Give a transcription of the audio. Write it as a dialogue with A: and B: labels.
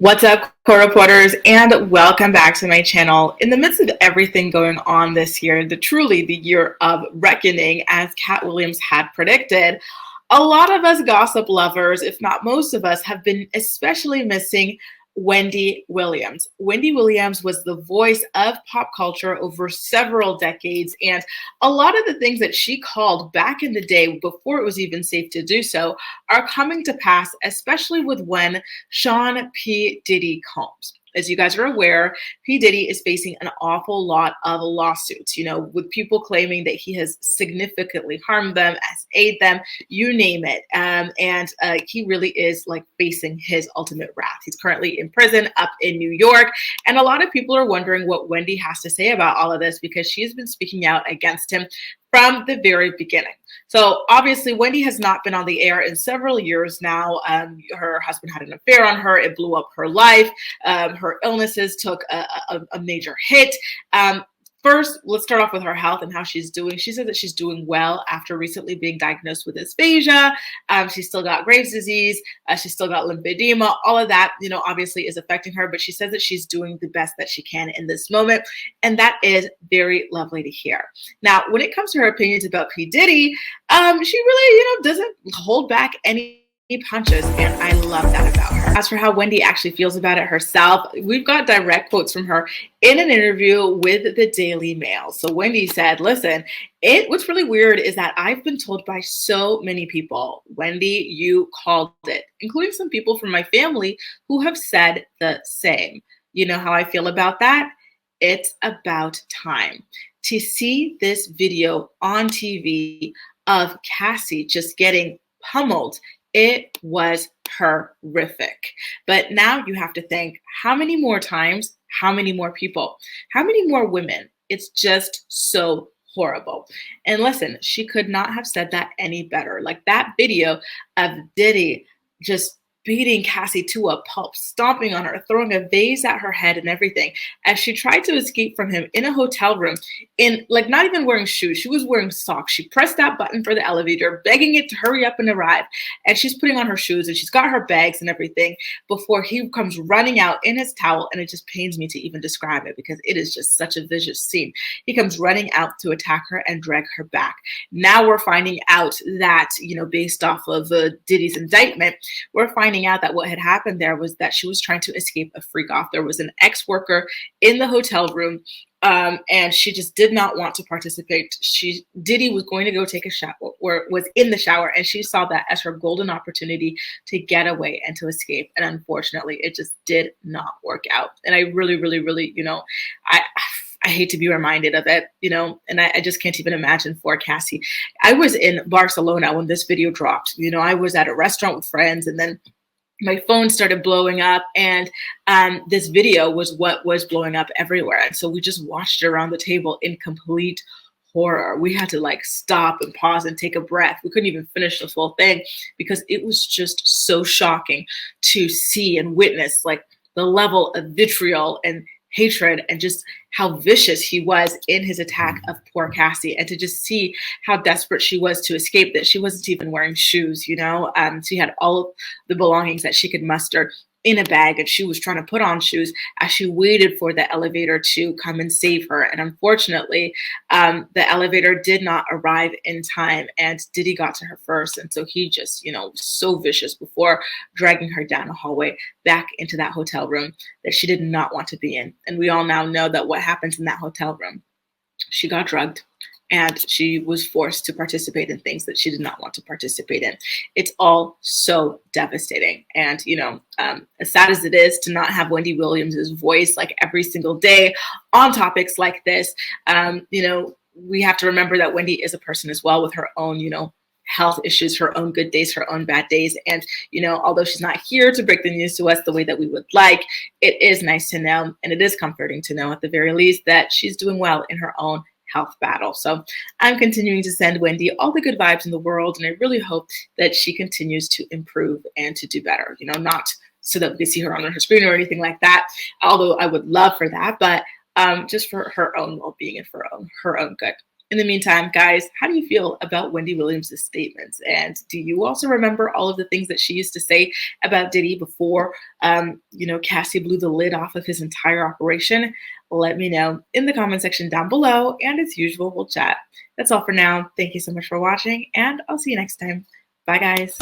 A: What's up, core reporters, and welcome back to my channel. In the midst of everything going on this year, truly the year of reckoning, as Cat Williams had predicted, a lot of us gossip lovers, if not most of us, have been especially missing Wendy Williams. Wendy Williams was the voice of pop culture over several decades, and a lot of the things that she called back in the day before it was even safe to do so are coming to pass, especially with one Sean P. Diddy Combs. As you guys are aware, P. Diddy is facing an awful lot of lawsuits, with people claiming that he has significantly harmed them, has aided them, you name it. And he really is like facing his ultimate wrath. He's currently in prison up in New York. And a lot of people are wondering what Wendy has to say about all of this because she's been speaking out against him from the very beginning. So obviously, Wendy has not been on the air in several years now. Her husband had an affair on her. It blew up her life. Her illnesses took a major hit. First, let's start off with her health and how she's doing. She said that she's doing well after recently being diagnosed with dysphagia. She's still got Graves' disease. She's still got lymphedema. All of that, obviously is affecting her, but she says that she's doing the best that she can in this moment. And that is very lovely to hear. Now, when it comes to her opinions about P. Diddy, she really, doesn't hold back any punches, and I love that about her. As for how Wendy actually feels about it herself, we've got direct quotes from her in an interview with the Daily Mail. So Wendy said, listen, what's really weird is that I've been told by so many people, Wendy, you called it, including some people from my family who have said the same. You know how I feel about that? It's about time. To see this video on TV of Cassie just getting pummeled, it was horrific. But now you have to think, how many more times, how many more people, how many more women? It's just so horrible. And listen, she could not have said that any better. Like that video of Diddy just beating Cassie to a pulp, stomping on her, throwing a vase at her head and everything, as she tried to escape from him in a hotel room, in like not even wearing shoes. She was wearing socks. She pressed that button for the elevator, begging it to hurry up and arrive. And she's putting on her shoes and she's got her bags and everything before he comes running out in his towel. And it just pains me to even describe it because it is just such a vicious scene. He comes running out to attack her and drag her back. Now we're finding out that, based off of Diddy's indictment, we're finding out that what had happened there was that she was trying to escape a freak off. There was an ex-worker in the hotel room, and she just did not want to participate. Diddy was going to go take a shower, or was in the shower, and she saw that as her golden opportunity to get away and to escape. And unfortunately, it just did not work out. And I really, really, really, I hate to be reminded of it, and I just can't even imagine for Cassie. I was in Barcelona when this video dropped. I was at a restaurant with friends, and then my phone started blowing up, and this video was what was blowing up everywhere. And so we just watched it around the table in complete horror. We had to stop and pause and take a breath. We couldn't even finish the full thing because it was just so shocking to see and witness the level of vitriol and hatred and just how vicious he was in his attack of poor Cassie, and to just see how desperate she was to escape, that she wasn't even wearing shoes, she had all of the belongings that she could muster in a bag, and she was trying to put on shoes as she waited for the elevator to come and save her. And unfortunately, the elevator did not arrive in time, and Diddy got to her first. And so he just, so vicious before dragging her down a hallway back into that hotel room that she did not want to be in. And we all now know that what happens in that hotel room. She got drugged, and she was forced to participate in things that she did not want to participate in. It's all so devastating. And, as sad as it is to not have Wendy Williams' voice every single day on topics like this, we have to remember that Wendy is a person as well with her own, health issues, her own good days, her own bad days. And, although she's not here to break the news to us the way that we would like, it is nice to know, and it is comforting to know at the very least that she's doing well in her own health battle. So I'm continuing to send Wendy all the good vibes in the world, and I really hope that she continues to improve and to do better, not so that we can see her on her screen or anything like that, although I would love for that, but just for her own well-being and for her own good. In the meantime, guys, how do you feel about Wendy Williams' statements? And do you also remember all of the things that she used to say about Diddy before, Cassie blew the lid off of his entire operation? Let me know in the comment section down below. And as usual, we'll chat. That's all for now. Thank you so much for watching, and I'll see you next time. Bye, guys.